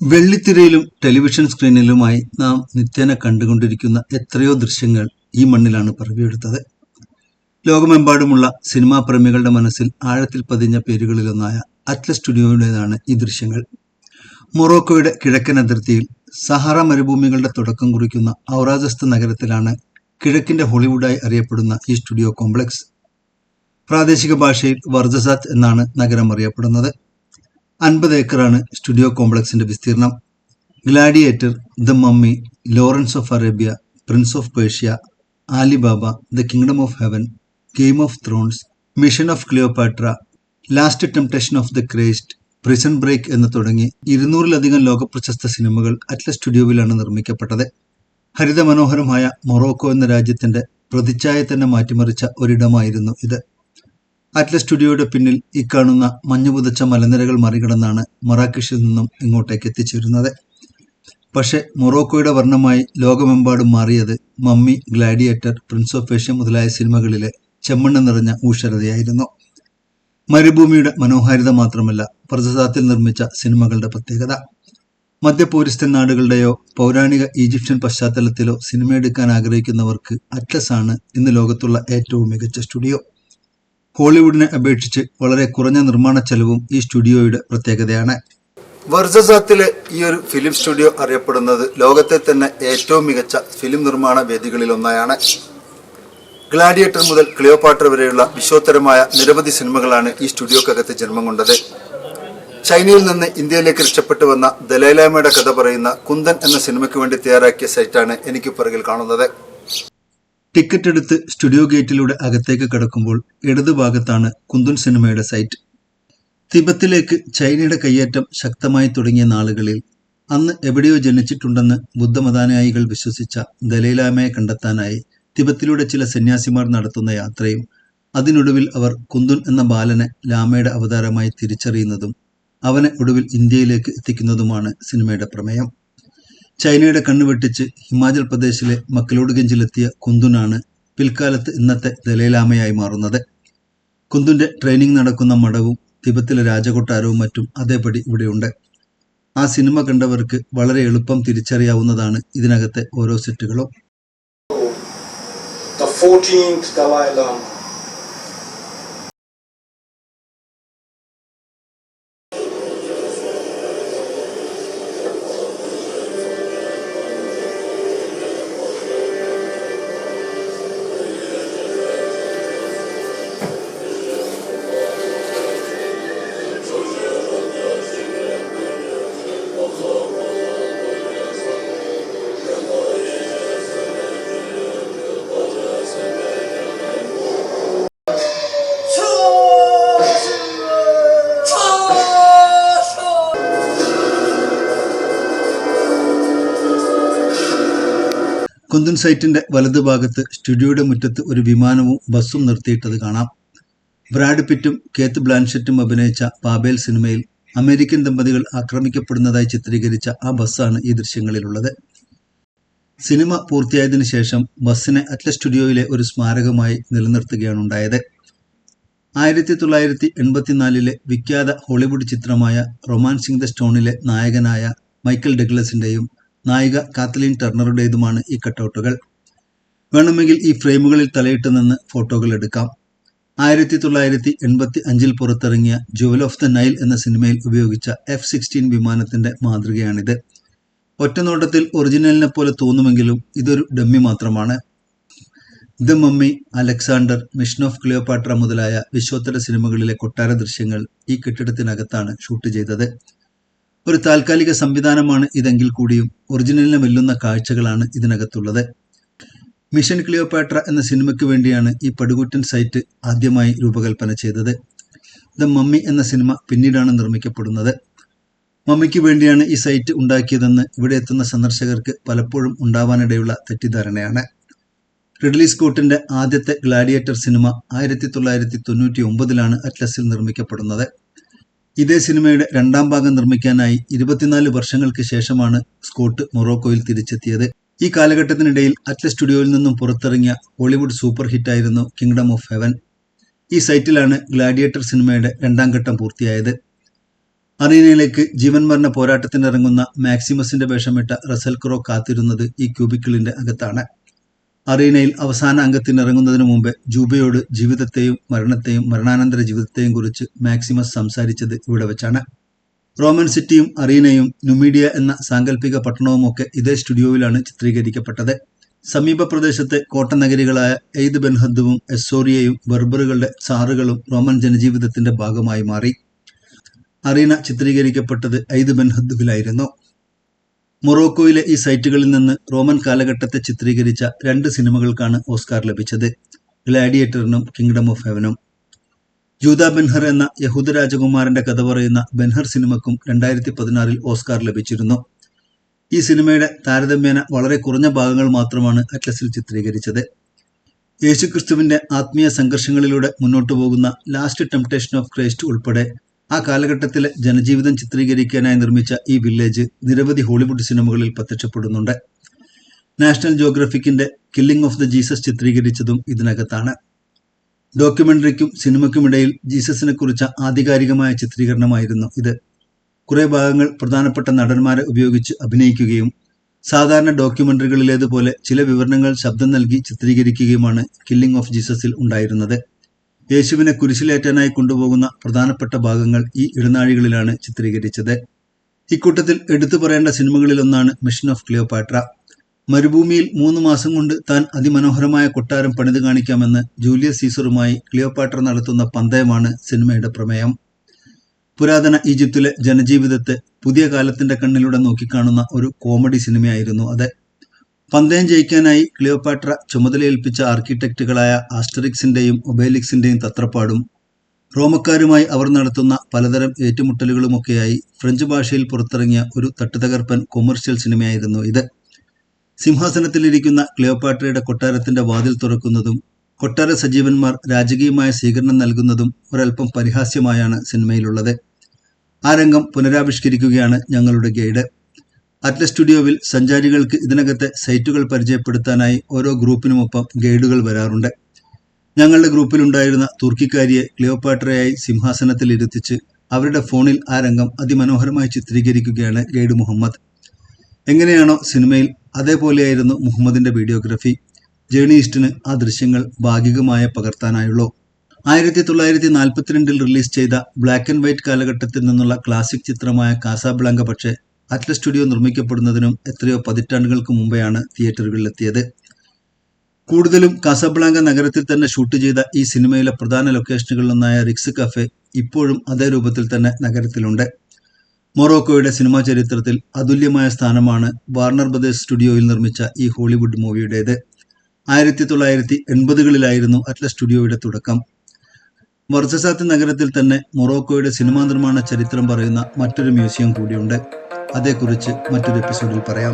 വെള്ളിത്തിരയിലും television സ്ക്രീനിലുമായി നാം നിത്യേന കണ്ടുകൊണ്ടിരിക്കുന്ന എത്രയോ ദൃശ്യങ്ങൾ ഈ മണ്ണിലാണ് പിറവിയെടുത്തത്. ലോകമെമ്പാടുമുള്ള സിനിമാ പ്രേമികളുടെ മനസ്സിൽ ആഴത്തിൽ പതിഞ്ഞ പേരുകളിലൊന്നായ അറ്റ്ലസ് സ്റ്റുഡിയോയുടേതാണ് ഈ ദൃശ്യങ്ങൾ. മൊറോക്കോയുടെ കിഴക്കൻ അതിർത്തിയിൽ സഹാറ മരുഭൂമികളുടെ തുടക്കം കുറിക്കുന്ന ഔറാജസ്ത് നഗരത്തിലാണ് കിഴക്കിന്റെ ഹോളിവുഡായി അറിയപ്പെടുന്ന ഈ സ്റ്റുഡിയോ കോംപ്ലക്സ്. പ്രാദേശിക ഭാഷയിൽ വർജസാത്ത് എന്നാണ് നഗരം അറിയപ്പെടുന്നത്. 50 ഏക്കറാണ് സ്റ്റുഡിയോ കോംപ്ലക്സിന്റെ വിസ്തീർണം. Gladiator, the mummy, Lawrence of Arabia, prince of Persia, Ali Baba, the kingdom of heaven, game of thrones, mission of Cleopatra, last temptation of the Christ, prison break എന്ന് തുടങ്ങി 200-ലധികം ലോകപ്രശസ്ത സിനിമകൾ അറ്റ്ലസ് സ്റ്റുഡിയോവിലാണ് നിർമ്മിക്കപ്പെട്ടത്. ഹരിതമനോഹരമായ മൊറോക്കോ എന്ന രാജ്യത്തിന്റെ പ്രതിച്ഛായ തന്നെ മാറ്റിമറിച്ച ഒരിടമായിരുന്നു ഇത്. അറ്റ്ലസ് സ്റ്റുഡിയോയുടെ പിന്നിൽ ഇക്കാണുന്ന മഞ്ഞുപുതച്ച മലനിരകൾ മറികടന്നാണ് മറാക്കിഷിൽ നിന്നും ഇങ്ങോട്ടേക്ക് എത്തിച്ചേരുന്നത്. പക്ഷെ മൊറോക്കോയുടെ വർണ്ണമായി ലോകമെമ്പാടും മാറിയത് mummy, gladiator, Prince of Persia മുതലായ സിനിമകളിലെ ചെമ്മണ്ണ് നിറഞ്ഞ ഊഷരതയായിരുന്നു. മരുഭൂമിയുടെ മനോഹാരിത മാത്രമല്ല വർജസാത്തിൽ നിർമ്മിച്ച സിനിമകളുടെ പ്രത്യേകത. മധ്യപൗരസ്ത്യൻ നാടുകളുടെയോ പൗരാണിക ഈജിപ്ഷ്യൻ പശ്ചാത്തലത്തിലോ സിനിമയെടുക്കാൻ ആഗ്രഹിക്കുന്നവർക്ക് അറ്റ്ലസ് ആണ് ഇന്ന് ലോകത്തുള്ള ഏറ്റവും മികച്ച സ്റ്റുഡിയോ. ഹോളിവുഡിനെ അപേക്ഷിച്ച് വളരെ കുറഞ്ഞ നിർമ്മാണ ചെലവും ഈ സ്റ്റുഡിയോയുടെ പ്രത്യേകതയാണ്. വർജസാത്തിലെ ഈ ഒരു ഫിലിം സ്റ്റുഡിയോ അറിയപ്പെടുന്നത് ലോകത്തെ തന്നെ ഏറ്റവും മികച്ച ഫിലിം നിർമ്മാണ വേദികളിലൊന്നായാണ്. ഗ്ലാഡിയേറ്റർ മുതൽ ക്ലിയോപാട്ര വരെയുള്ള വിശ്വോത്തരമായ നിരവധി സിനിമകളാണ് ഈ സ്റ്റുഡിയോക്കകത്ത് ജന്മം കൊണ്ടത്. ചൈനയിൽ നിന്ന് ഇന്ത്യയിലേക്ക് രക്ഷപ്പെട്ടു വന്ന ദലൈലാമയുടെ കഥ പറയുന്ന കുന്ദൻ എന്ന സിനിമയ്ക്ക് വേണ്ടി തയ്യാറാക്കിയ സൈറ്റാണ് എനിക്ക് പിറകിൽ കാണുന്നത്. ടിക്കറ്റ് എടുത്ത് സ്റ്റുഡിയോ ഗേറ്റിലൂടെ അകത്തേക്ക് കടക്കുമ്പോൾ ഇടതുഭാഗത്താണ് കുന്ദൻ സിനിമയുടെ സൈറ്റ്. തിബത്തിലേക്ക് ചൈനയുടെ കയ്യേറ്റം ശക്തമായി തുടങ്ങിയ നാളുകളിൽ അന്ന് എവിടെയോ ജനിച്ചിട്ടുണ്ടെന്ന് ബുദ്ധമതാനുയായികൾ വിശ്വസിച്ച ദലൈലാമയെ കണ്ടെത്താനായി തിബത്തിലൂടെ ചില സന്യാസിമാർ നടത്തുന്ന യാത്രയും അതിനൊടുവിൽ അവർ കുന്ദൻ എന്ന ബാലനെ ലാമയുടെ അവതാരമായി തിരിച്ചറിയുന്നതും അവനെ ഒടുവിൽ ഇന്ത്യയിലേക്ക് എത്തിക്കുന്നതുമാണ് സിനിമയുടെ പ്രമേയം. ചൈനയുടെ കണ്ണുവെട്ടിച്ച് ഹിമാചൽ പ്രദേശിലെ മക്ലോഡ്ഗഞ്ചിലെത്തിയ കുന്ദനാണ് പിൽക്കാലത്ത് ഇന്നത്തെ ദലൈലാമയായി മാറുന്നത്. കുന്ദന്റെ ട്രെയിനിങ് നടക്കുന്ന മഠവും തിബത്തിലെ രാജകൊട്ടാരവും മറ്റും അതേപടി ഇവിടെയുണ്ട്. ആ സിനിമ കണ്ടവർക്ക് വളരെ എളുപ്പം തിരിച്ചറിയാവുന്നതാണ് ഇതിനകത്തെ ഓരോ സെറ്റുകളും. The 14th Dalai Lama. Kundan സൈറ്റിന്റെ വലതുഭാഗത്ത് സ്റ്റുഡിയോയുടെ മുറ്റത്ത് ഒരു വിമാനവും ബസ്സും നിർത്തിയിട്ടത് കാണാം. ബ്രാഡ് പിറ്റും കേത്ത് ബ്ലാൻഷെറ്റും അഭിനയിച്ച പാബേൽ സിനിമയിൽ അമേരിക്കൻ ദമ്പതികൾ ആക്രമിക്കപ്പെടുന്നതായി ചിത്രീകരിച്ച ആ ബസ്സാണ് ഈ ദൃശ്യങ്ങളിലുള്ളത്. സിനിമ പൂർത്തിയായതിനു ശേഷം ബസ്സിനെ അറ്റ്ലസ് സ്റ്റുഡിയോയിലെ ഒരു സ്മാരകമായി നിലനിർത്തുകയാണ് ഉണ്ടായത്. 1984 വിഖ്യാത ഹോളിവുഡ് ചിത്രമായ റൊമാൻസിംഗ് ദ സ്റ്റോണിലെ നായകനായ മൈക്കൽ ഡഗ്ലസിന്റെയും നായിക കാത്ലീൻ ടർണറുടേതുമാണ് ഈ കട്ടൗട്ടുകൾ. വേണമെങ്കിൽ ഈ ഫ്രെയിമുകളിൽ തലയിട്ട് നിന്ന് ഫോട്ടോകൾ എടുക്കാം. 1985 പുറത്തിറങ്ങിയ ജുവൽ ഓഫ് ദ നൈൽ എന്ന സിനിമയിൽ ഉപയോഗിച്ച F-16 വിമാനത്തിന്റെ മാതൃകയാണിത്. ഒറ്റനോട്ടത്തിൽ ഒറിജിനലിനെ പോലെ തോന്നുമെങ്കിലും ഇതൊരു ഡമ്മി മാത്രമാണ്. The mummy, Alexander, mission of Cleopatra മുതലായ വിശ്വോത്തര സിനിമകളിലെ കൊട്ടാര ദൃശ്യങ്ങൾ ഈ കെട്ടിടത്തിനകത്താണ് ഷൂട്ട് ചെയ്തത്. ഒരു താൽക്കാലിക സംവിധാനമാണ് ഇതെങ്കിൽ കൂടിയും ഒറിജിനലിനെ വെല്ലുന്ന കാഴ്ചകളാണ് ഇതിനകത്തുള്ളത്. മിഷൻ ക്ലിയോപാട്ര എന്ന സിനിമയ്ക്ക് വേണ്ടിയാണ് ഈ പടുകൂറ്റൻ സൈറ്റ് ആദ്യമായി രൂപകൽപ്പന ചെയ്തത്. ദ മമ്മി എന്ന സിനിമ പിന്നീടാണ് നിർമ്മിക്കപ്പെടുന്നത്. മമ്മിക്ക് വേണ്ടിയാണ് ഈ സൈറ്റ് ഉണ്ടാക്കിയതെന്ന് ഇവിടെ എത്തുന്ന സന്ദർശകർക്ക് പലപ്പോഴും ഉണ്ടാവാനിടയുള്ള തെറ്റിദ്ധാരണയാണ്. റിഡ്ലി സ്കോട്ടിന്റെ ആദ്യത്തെ ഗ്ലാഡിയേറ്റർ സിനിമ 1999 അറ്റ്ലസിൽ നിർമ്മിക്കപ്പെടുന്നത്. ഇതേ സിനിമയുടെ രണ്ടാം ഭാഗം നിർമ്മിക്കാനായി 24 വർഷങ്ങൾക്ക് ശേഷമാണ് സ്കോട്ട് മൊറോക്കോയിൽ തിരിച്ചെത്തിയത്. ഈ കാലഘട്ടത്തിനിടയിൽ അറ്റ്ലസ് സ്റ്റുഡിയോയിൽ നിന്നും പുറത്തിറങ്ങിയ ഹോളിവുഡ് സൂപ്പർ ഹിറ്റായിരുന്നു കിങ്ഡം ഓഫ് ഹെവൻ. ഈ സൈറ്റിലാണ് ഗ്ലാഡിയേറ്റർ സിനിമയുടെ രണ്ടാം ഘട്ടം പൂർത്തിയായത്. അറീനയിലേക്ക് ജീവൻ മരണ പോരാട്ടത്തിനിറങ്ങുന്ന മാക്സിമസിന്റെ വേഷമിട്ട റസൽ ക്രോ കാത്തിരുന്നത് ഈ ക്യൂബിക്കിളിന്റെ അകത്താണ്. അറീനയിൽ അവസാന അംഗത്തിനിറങ്ങുന്നതിനു മുമ്പ് ജൂബയോട് ജീവിതത്തെയും മരണത്തെയും മരണാനന്തര ജീവിതത്തെയും കുറിച്ച് മാക്സിമസ് സംസാരിച്ചത് ഇവിടെ വെച്ചാണ്. റോമൻ സിറ്റിയും അറീനയും നുമീഡിയ എന്ന സാങ്കല്പിക പട്ടണവുമൊക്കെ ഇതേ സ്റ്റുഡിയോയിലാണ് ചിത്രീകരിക്കപ്പെട്ടത്. സമീപ പ്രദേശത്തെ കോട്ടനഗരികളായ എയ്ദ് ബെൻഹദ്ദുവും എസ്സോറിയയും ബർബറുകളുടെ സാറുകളും റോമൻ ജനജീവിതത്തിന്റെ ഭാഗമായി മാറി. അറീന ചിത്രീകരിക്കപ്പെട്ടത് എയ്ദ് ബെൻഹദ്ദുവിലായിരുന്നു. മൊറോക്കോയിലെ ഈ സൈറ്റുകളിൽ നിന്ന് റോമൻ കാലഘട്ടത്തെ ചിത്രീകരിച്ച 2 സിനിമകൾക്കാണ് ഓസ്കാർ ലഭിച്ചത്, ഗ്ലാഡിയേറ്ററിനും കിങ്ഡം ഓഫ് ഹെവനും. ജൂദ ബെൻഹർ എന്ന യഹൂദ രാജകുമാരന്റെ കഥ പറയുന്ന ബെൻഹർ സിനിമക്കും 2016 ഓസ്കാർ ലഭിച്ചിരുന്നു. ഈ സിനിമയുടെ താരതമ്യേന വളരെ കുറഞ്ഞ ഭാഗങ്ങൾ മാത്രമാണ് അറ്റ്ലസിൽ ചിത്രീകരിച്ചത്. യേശുക്രിസ്തുവിന്റെ ആത്മീയ സംഘർഷങ്ങളിലൂടെ മുന്നോട്ടു പോകുന്ന ലാസ്റ്റ് ടെംപ്ടേഷൻ ഓഫ് ക്രൈസ്റ്റ് ഉൾപ്പെടെ ആ കാലഘട്ടത്തിലെ ജനജീവിതം ചിത്രീകരിക്കാനായി നിർമ്മിച്ച ഈ വില്ലേജ് നിരവധി ഹോളിവുഡ് സിനിമകളിൽ പ്രത്യക്ഷപ്പെടുന്നുണ്ട്. നാഷണൽ ജിയോഗ്രഫിക്കിന്റെ കില്ലിംഗ് ഓഫ് ദ ജീസസ് ചിത്രീകരിച്ചതും ഇതിനകത്താണ്. ഡോക്യുമെന്ററിക്കും സിനിമയ്ക്കുമിടയിൽ ജീസസിനെ കുറിച്ച ആധികാരികമായ ചിത്രീകരണമായിരുന്നു ഇത്. കുറെ ഭാഗങ്ങൾ പ്രധാനപ്പെട്ട നടന്മാരെ ഉപയോഗിച്ച് അഭിനയിക്കുകയും സാധാരണ ഡോക്യുമെന്ററികളിലേതുപോലെ ചില വിവരണങ്ങൾ ശബ്ദം നൽകി ചിത്രീകരിക്കുകയുമാണ് കില്ലിംഗ് ഓഫ് ജീസസിൽ ഉണ്ടായിരുന്നത്. യേശുവിനെ കുരിശിലേറ്റാനായി കൊണ്ടുപോകുന്ന പ്രധാനപ്പെട്ട ഭാഗങ്ങൾ ഈ ഇടനാഴികളിലാണ് ചിത്രീകരിച്ചത്. ഇക്കൂട്ടത്തിൽ എടുത്തു പറയേണ്ട സിനിമകളിലൊന്നാണ് മിഷൻ ഓഫ് ക്ലിയോപാട്ര. മരുഭൂമിയിൽ 3 മാസം കൊണ്ട് താൻ അതിമനോഹരമായ കൊട്ടാരം പണിത് കാണിക്കാമെന്ന് ജൂലിയസ് സീസറുമായി ക്ലിയോപാട്ര നടത്തുന്ന പന്തയമാണ് സിനിമയുടെ പ്രമേയം. പുരാതന ഈജിപ്തിലെ ജനജീവിതത്തെ പുതിയ കാലത്തിന്റെ കണ്ണിലൂടെ നോക്കിക്കാണുന്ന ഒരു കോമഡി സിനിമയായിരുന്നു അത്. പന്തയം ജയിക്കാനായി ക്ലിയോപാട്ര ചുമതലയേൽപ്പിച്ച ആർക്കിടെക്റ്റുകളായ ആസ്റ്ററിക്സിന്റെയും ഒബേലിക്സിന്റെയും തത്രപ്പാടും റോമക്കാരുമായി അവർ നടത്തുന്ന പലതരം ഏറ്റുമുട്ടലുകളുമൊക്കെയായി ഫ്രഞ്ച് ഭാഷയിൽ പുറത്തിറങ്ങിയ ഒരു തട്ടുതകർപ്പൻ കൊമേഴ്ഷ്യൽ സിനിമയായിരുന്നു ഇത്. സിംഹാസനത്തിലിരിക്കുന്ന ക്ലിയോപാട്രയുടെ കൊട്ടാരത്തിന്റെ വാതിൽ തുറക്കുന്നതും കൊട്ടാര സജീവന്മാർ രാജകീയമായ സ്വീകരണം നൽകുന്നതും ഒരൽപ്പം പരിഹാസ്യമായാണ് സിനിമയിലുള്ളത്. ആ രംഗം പുനരാവിഷ്കരിക്കുകയാണ് ഞങ്ങളുടെ ഗൈഡ്. അറ്റ്ലസ് സ്റ്റുഡിയോവിൽ സഞ്ചാരികൾക്ക് ഇതിനകത്തെ സൈറ്റുകൾ പരിചയപ്പെടുത്താനായി ഓരോ ഗ്രൂപ്പിനുമൊപ്പം ഗൈഡുകൾ വരാറുണ്ട്. ഞങ്ങളുടെ ഗ്രൂപ്പിലുണ്ടായിരുന്ന തുർക്കിക്കാരിയെ ക്ലിയോപാട്രയായി സിംഹാസനത്തിൽ ഇരുത്തിച്ച് അവരുടെ ഫോണിൽ ആ രംഗം അതിമനോഹരമായി ചിത്രീകരിക്കുകയാണ് ഗൈഡ് മുഹമ്മദ്. എങ്ങനെയാണോ സിനിമയിൽ അതേപോലെയായിരുന്നു മുഹമ്മദിന്റെ വീഡിയോഗ്രഫി. ജേർണിയിസ്റ്റിന് ആ ദൃശ്യങ്ങൾ ഭാഗികമായ പകർത്താനായുള്ളൂ. 1942 റിലീസ് ചെയ്ത ബ്ലാക്ക് ആൻഡ് വൈറ്റ് കാലഘട്ടത്തിൽ നിന്നുള്ള ക്ലാസിക് ചിത്രമായ കാസാബ്ലാങ്ക പക്ഷേ അറ്റ്ലസ് സ്റ്റുഡിയോ നിർമ്മിക്കപ്പെടുന്നതിനും എത്രയോ പതിറ്റാണ്ടുകൾക്ക് മുമ്പെയാണ് തിയേറ്ററുകളിലെത്തിയത്. കൂടുതലും കാസാബ്ലാങ്ക നഗരത്തിൽ തന്നെ ഷൂട്ട് ചെയ്ത ഈ സിനിമയിലെ പ്രധാന ലൊക്കേഷനുകളിലൊന്നായ റിക്സ് കഫേ ഇപ്പോഴും അതേ രൂപത്തിൽ തന്നെ നഗരത്തിലുണ്ട്. മൊറോക്കോയുടെ സിനിമാ ചരിത്രത്തിൽ അതുല്യമായ സ്ഥാനമാണ് വാർണർ ബ്രദേഴ്സ് സ്റ്റുഡിയോയിൽ നിർമ്മിച്ച ഈ ഹോളിവുഡ് മൂവിയുടേത്. 1980കളിലായിരുന്നു അറ്റ്ലസ് സ്റ്റുഡിയോയുടെ തുടക്കം. വർസസാത്ത് നഗരത്തിൽ തന്നെ മൊറോക്കോയുടെ സിനിമാ നിർമ്മാണ ചരിത്രം പറയുന്ന മറ്റൊരു മ്യൂസിയം കൂടിയുണ്ട്. അതേക്കുറിച്ച് മറ്റൊരു എപ്പിസോഡിൽ പറയാം.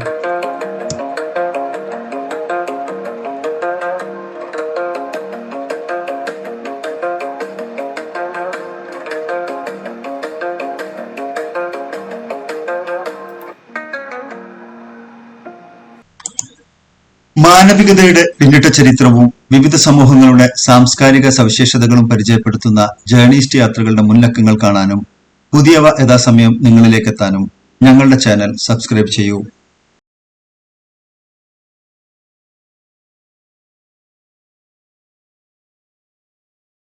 മാനവികതയുടെ പിന്നിട്ട ചരിത്രവും വിവിധ സമൂഹങ്ങളുടെ സാംസ്കാരിക സവിശേഷതകളും പരിചയപ്പെടുത്തുന്ന ജേർണിസ്റ്റ് യാത്രകളുടെ മുൻലക്കങ്ങൾ കാണാനും പുതിയവ യഥാസമയം നിങ്ങളിലേക്കെത്താനും ഞങ്ങളുടെ ചാനൽ സബ്സ്ക്രൈബ് ചെയ്യൂ.